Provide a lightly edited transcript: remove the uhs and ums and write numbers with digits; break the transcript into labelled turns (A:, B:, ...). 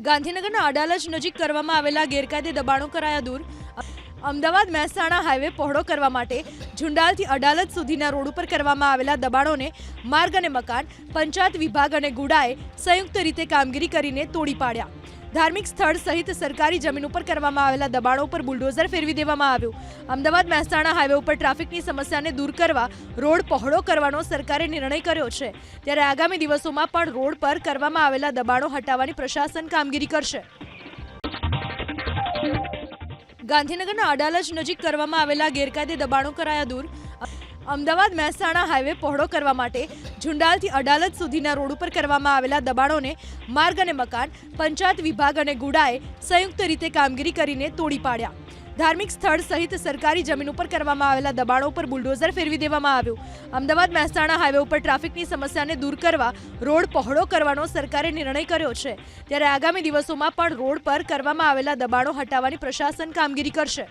A: ગાંધીનગરના અડાલજ નજીક કરવામાં આવેલા ગેરકાયદે દબાણો કરાયા દૂર। અમદાવાદ મહેસાણા હાઈવે પહોળો કરવા માટે ઝુંડાલથી અડાલજ સુધીના રોડ ઉપર કરવામાં આવેલા દબાણોને માર્ગ અને મકાન પંચાયત વિભાગ અને ગુડાએ સંયુક્ત રીતે કામગીરી કરીને તોડી પાડ્યા। ધાર્મિક સ્થળ સહિત સરકારી જમીન ઉપર કરવામાં આવેલા દબાણો પર બુલડોઝર ફેરવી દેવામાં આવ્યું। અમદાવાદ મહેસાણા હાઈવે ઉપર ટ્રાફિકની સમસ્યાને દૂર કરવા રોડ પહોળો કરવાનો સરકારે નિર્ણય કર્યો છે, ત્યારે આગામી દિવસોમાં પણ રોડ પર કરવામાં આવેલા દબાણો હટાવવાની પ્રશાસન કામગીરી કરશે। ગાંધીનગરના અડાલજ નજીક કરવામાં આવેલા ગેરકાયદે દબાણો કરાયા દૂર। અમદાવાદ મહેસાણા હાઈવે પહોળો કરવા માટે ઝુંડાલથી અડાલજ સુધીના રોડ ઉપર કરવામાં આવેલા દબાણોને માર્ગ અને મકાન પંચાયત વિભાગ અને ગુડાએ સંયુક્ત રીતે કામગીરી કરીને તોડી પાડ્યા। ધાર્મિક સ્થળ સહિત સરકારી જમીન ઉપર કરવામાં આવેલા દબાણો પર બુલડોઝર ફેરવી દેવામાં આવ્યું। અમદાવાદ મહેસાણા હાઈવે ઉપર ટ્રાફિકની સમસ્યાને દૂર કરવા રોડ પહોળો કરવાનો સરકારે નિર્ણય કર્યો છે, ત્યારે આગામી દિવસોમાં પણ રોડ પર કરવામાં આવેલા દબાણો હટાવવાની પ્રશાસન કામગીરી કરશે।